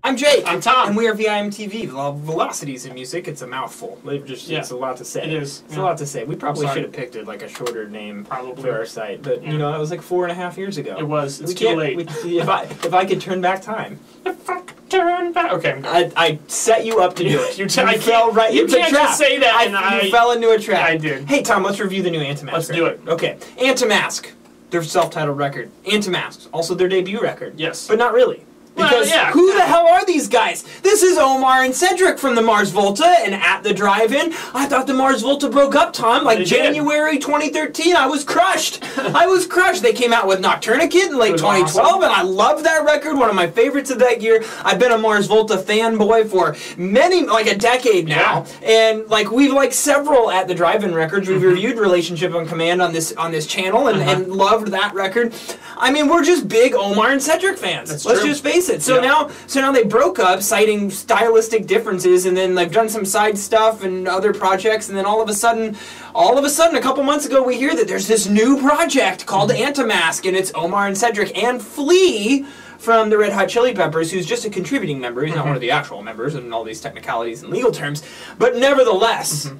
I'm Jake. I'm Tom. And we are VIMTV, Velocities in music. It's a mouthful. It's a lot to say. It is. It's a lot to say. We probably should have picked like a shorter name for our site, but you know, that was like 4.5 years ago. It was. It's too late. If I could turn back time. If I could turn back. Okay. I set you up to do it. You fell right into a trap. You can't just say that. You fell into a trap. I did. Hey Tom, let's review the new Antemasque. Let's do it. Okay. Antemasque, their self-titled record. Antemasque, also their debut record. Yes. But not really. Because who the hell are these guys? This is Omar and Cedric from the Mars Volta and At the Drive-In. I thought the Mars Volta broke up, Tom, like January 2013. I was crushed. I was crushed. They came out with Nocturnicate in late 2012, and I loved that record, one of my favorites of that year. I've been a Mars Volta fanboy for like a decade now, and like we've like several At the Drive-In records. We've reviewed Relationship on Command on this channel, and loved that record. I mean, we're just big Omar and Cedric fans. Let's just face it. So now they broke up, citing stylistic differences, and then they've done some side stuff and other projects, and then all of a sudden, a couple months ago, we hear that there's this new project called Antemasque, and it's Omar and Cedric and Flea from the Red Hot Chili Peppers, who's just a contributing member. He's not one of the actual members, and all these technicalities and legal terms, but nevertheless.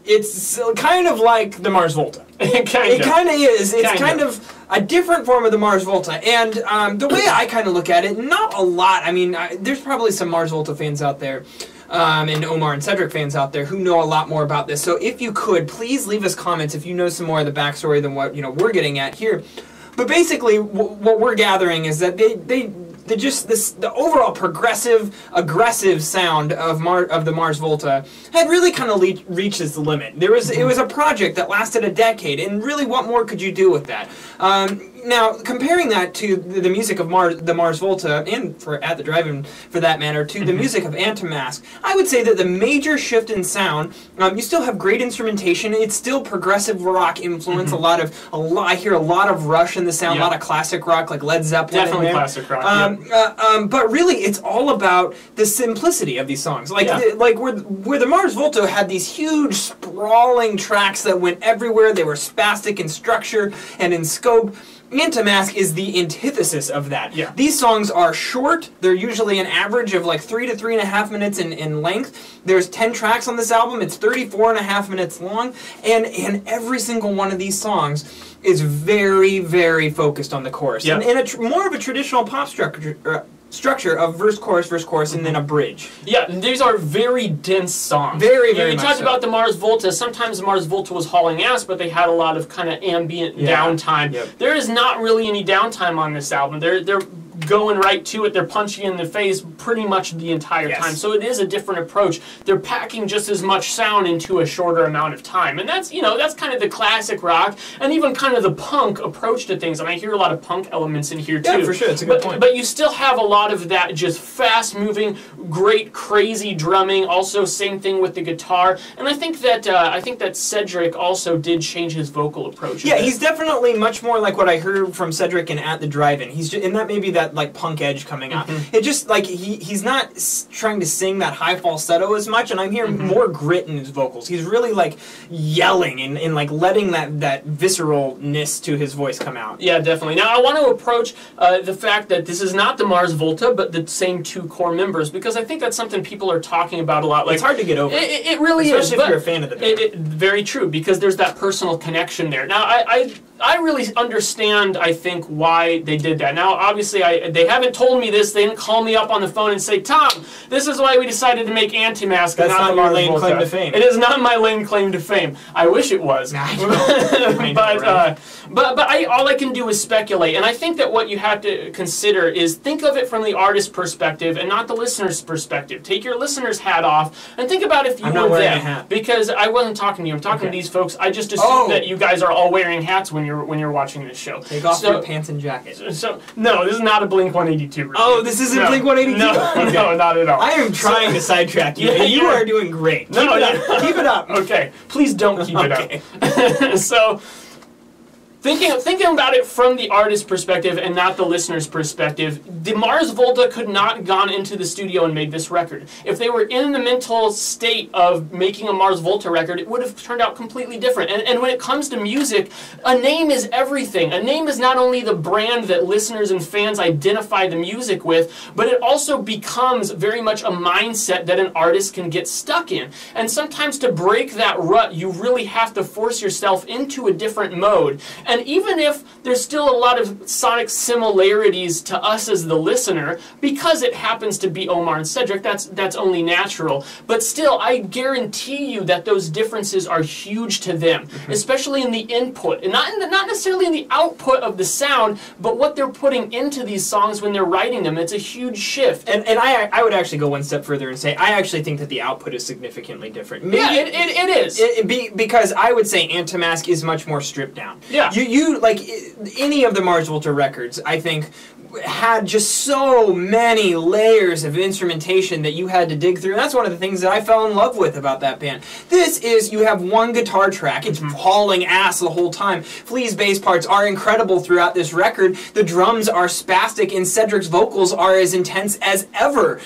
It's kind of like the Mars Volta. It kind of is. It's kind of a different form of the Mars Volta. And the way I kind of look at it, not a lot. I mean, there's probably some Mars Volta fans out there and Omar and Cedric fans out there who know a lot more about this. So if you could, please leave us comments if you know some more of the backstory than what we're getting at here. But basically, what we're gathering is that the overall progressive, aggressive sound of the Mars Volta had really kind of reached its limit. It was a project that lasted a decade, and really, what more could you do with that? Now, comparing that to the music of the Mars Volta, and At the Drive-In for that matter, to the music of Antemasque, I would say that the major shift in sound, you still have great instrumentation. It's still progressive rock influence. I hear a lot of Rush in the sound, a lot of classic rock like Led Zeppelin. Definitely classic rock. But really, it's all about the simplicity of these songs. Like where the Mars Volta had these huge, sprawling tracks that went everywhere. They were spastic in structure and in scope. Antemasque is the antithesis of that. These songs are short. They're usually an average of like 3 to 3.5 minutes in length. There's 10 tracks on this album. It's 34.5 minutes long. And every single one of these songs is very, very focused on the chorus. And more of a traditional pop structure of verse, chorus, and then a bridge. Yeah, these are very dense songs. Very You much talked so. about the Mars Volta. Sometimes the Mars Volta was hauling ass, but they had a lot of kind of ambient downtime. There is not really any downtime on this album. They're going right to it. They're punching in the face pretty much the entire time. So it is a different approach. They're packing just as much sound into a shorter amount of time. And that's, that's kind of the classic rock and even kind of the punk approach to things. And I hear a lot of punk elements in here too. Yeah, for sure. It's a good point. But you still have a lot of that just fast-moving, great, crazy drumming. Also, same thing with the guitar. And I think that Cedric also did change his vocal approach. Yeah, he's definitely much more like what I heard from Cedric and At the Drive-In. And that maybe that like punk edge coming out. It just like he's not trying to sing that high falsetto as much, and I'm hearing more grit in his vocals. He's really like yelling and like letting that visceralness to his voice come out. Yeah, definitely. Now I want to approach the fact that this is not the Mars Volta, but the same two core members, because I think that's something people are talking about a lot. Like, it's hard to get over. It really is. Especially if you're a fan of the band. Very true, because there's that personal connection there. Now I really understand, I think, why they did that. Now, obviously, they haven't told me this. They didn't call me up on the phone and say, Tom, this is why we decided to make Antemasque. That's not your lame claim to fame. It is not my lame claim to fame. I wish it was. I know. But all I can do is speculate. And I think that what you have to consider is think of it from the artist's perspective and not the listener's perspective. Take your listener's hat off and think about if you were them. Because I wasn't talking to you. I'm talking to these folks. I just assumed that you guys are all wearing hats when you're watching this show. Take off your pants and jacket. No, this is not a Blink-182 review. Oh, this isn't Blink-182? No, not at all. I am trying to sidetrack you, and you are doing great. Keep it up. Okay, please don't keep it up. Thinking about it from the artist's perspective and not the listener's perspective, the Mars Volta could not have gone into the studio and made this record. If they were in the mental state of making a Mars Volta record, it would have turned out completely different. And when it comes to music, a name is everything. A name is not only the brand that listeners and fans identify the music with, but it also becomes very much a mindset that an artist can get stuck in. And sometimes to break that rut, you really have to force yourself into a different mode. And even if there's still a lot of sonic similarities to us as the listener, because it happens to be Omar and Cedric, that's only natural. But still, I guarantee you that those differences are huge to them, especially in the input, and not necessarily in the output of the sound, but what they're putting into these songs when they're writing them. It's a huge shift. And I would actually go one step further and say I actually think that the output is significantly different. Maybe yeah, it is. Because I would say Antemasque is much more stripped down. Yeah. You like any of the Mars Volta records, I think, had just so many layers of instrumentation that you had to dig through. And that's one of the things that I fell in love with about that band. This is, you have one guitar track, it's hauling ass the whole time. Flea's bass parts are incredible throughout this record. The drums are spastic and Cedric's vocals are as intense as ever.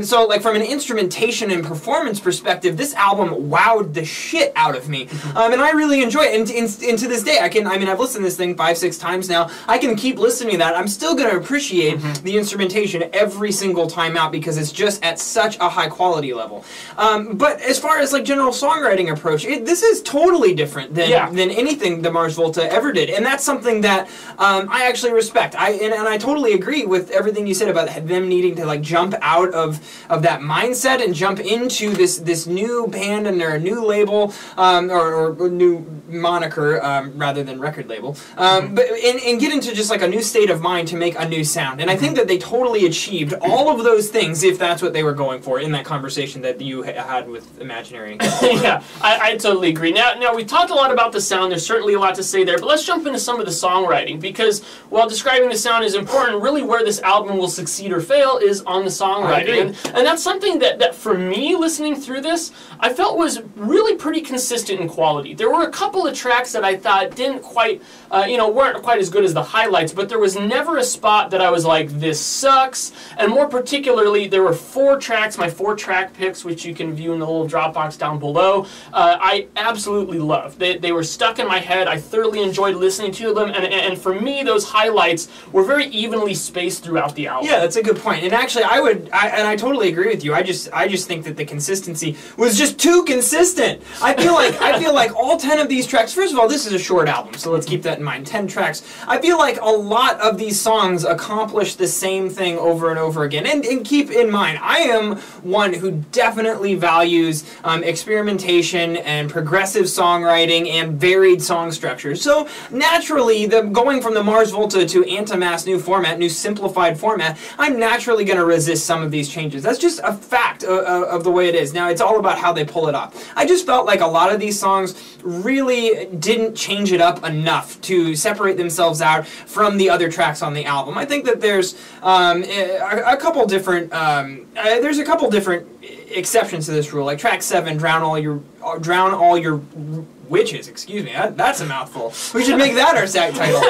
So like from an instrumentation and performance perspective, this album wowed the shit out of me. And I really enjoy it. And to this day, I've listened to this thing 5-6 times now. I can keep listening to that. I'm still going to appreciate the instrumentation every single time out because it's just at such a high quality level. But as far as like general songwriting approach, this is totally different than anything the Mars Volta ever did, and that's something that I actually respect. And I totally agree with everything you said about them needing to like jump out of that mindset and jump into this new band and their new label or new moniker rather than record label, but and get into just like a new state of mind to make a new sound. And I think that they totally achieved all of those things if that's what they were going for in that conversation that you had with Imaginary. Yeah, I totally agree. Now we talked a lot about the sound. There's certainly a lot to say there, but let's jump into some of the songwriting, because while describing the sound is important, really where this album will succeed or fail is on the songwriting. And that's something that for me, listening through this, I felt was really pretty consistent in quality. There were a couple of tracks that I thought didn't quite, weren't quite as good as the highlights, but there was never a spot that I was like, this sucks. And more particularly, there were 4 tracks, my 4-track picks, which you can view in the little Dropbox down below, I absolutely loved. They were stuck in my head. I thoroughly enjoyed listening to them, and for me, those highlights were very evenly spaced throughout the album. Yeah, that's a good point. And actually, I totally agree with you. I just think that the consistency was just too consistent. I feel like all 10 of these tracks. First of all, this is a short album, so let's keep that in mind. 10 tracks. I feel like a lot of these songs accomplish the same thing over and over again. And keep in mind, I am one who definitely values experimentation and progressive songwriting and varied song structures. So naturally, going from the Mars Volta to Antemasque new format, new simplified format, I'm naturally going to resist some of these changes. That's just a fact of the way it is. Now, it's all about how they pull it off. I just felt like a lot of these songs really didn't change it up enough to separate themselves out from the other tracks on the album. I think that there's a couple different exceptions to this rule. Like track 7, drown all your witches. Excuse me, that's a mouthful. We should make that our SAG title.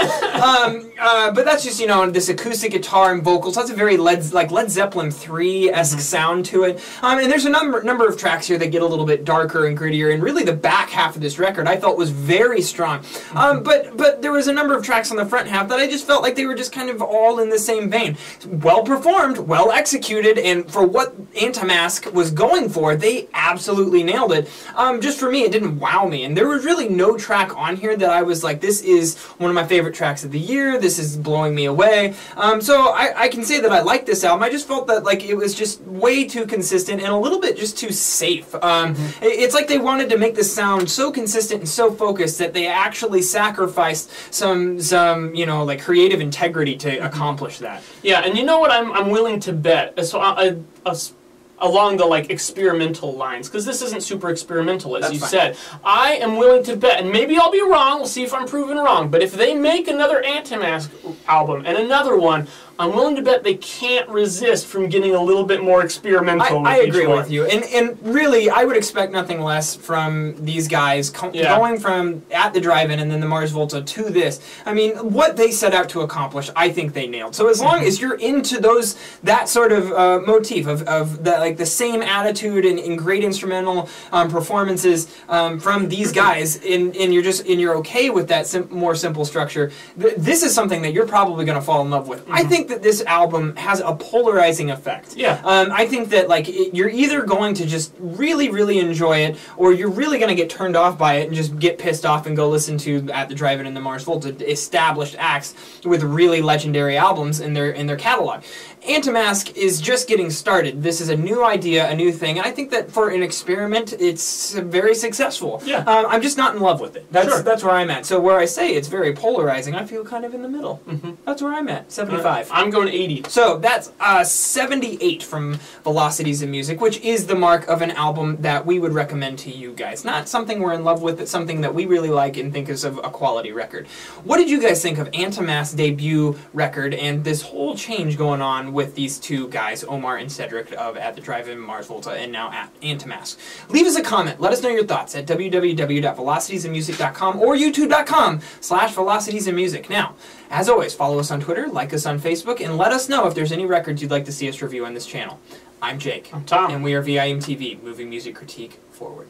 But that's just this acoustic guitar and vocals. That's a very Led Zeppelin 3-esque sound to it. And there's a number of tracks here that get a little bit darker and grittier. And really, the back half of this record I felt was very strong. But there was a number of tracks on the front half that I just felt like they were just kind of all in the same vein. Well performed, well executed, and for what Antemasque was going for, they absolutely nailed it. Just for me, it didn't wow me, and there was really no track on here that I was like, this is one of my favorite tracks of the year, this is blowing me away. So I can say that I like this album. I just felt that like it was just way too consistent and a little bit just too safe. It's like they wanted to make this sound so consistent and so focused that they actually sacrificed some like creative integrity to accomplish that. Yeah, and you know what I'm willing to bet? So along the like experimental lines, because this isn't super experimental, as you said. I am willing to bet, and maybe I'll be wrong, we'll see if I'm proven wrong, but if they make another Antemasque album and another one, I'm willing to bet they can't resist from getting a little bit more experimental. I agree with you, and really, I would expect nothing less from these guys going from At the Drive-In and then the Mars Volta to this. I mean, what they set out to accomplish, I think they nailed. So as long as you're into that sort of motif of the same attitude and great instrumental performances from these guys, and you're okay with that more simple structure, this is something that you're probably going to fall in love with. I think that this album has a polarizing effect. Yeah. I think that you're either going to just really, really enjoy it, or you're really going to get turned off by it and just get pissed off and go listen to At the Drive-In and the Mars Volta, established acts with really legendary albums in their catalog. Antemasque is just getting started. This is a new idea, a new thing, and I think that for an experiment, it's very successful. Yeah. I'm just not in love with it. That's where I'm at. So where I say it's very polarizing, I feel kind of in the middle. That's where I'm at, 75. I'm going 80. So that's 78 from Velocities in Music, which is the mark of an album that we would recommend to you guys. Not something we're in love with, but something that we really like and think is of a quality record. What did you guys think of Antemasque's debut record and this whole change going on with these two guys, Omar and Cedric of At the Drive-In, Mars Volta, and now at Antemasque? Leave us a comment. Let us know your thoughts at www.velocitiesinmusic.com or youtube.com/velocitiesinmusic. Now, as always, follow us on Twitter, like us on Facebook, and let us know if there's any records you'd like to see us review on this channel. I'm Jake. I'm Tom. And we are VIMTV, moving music critique forward.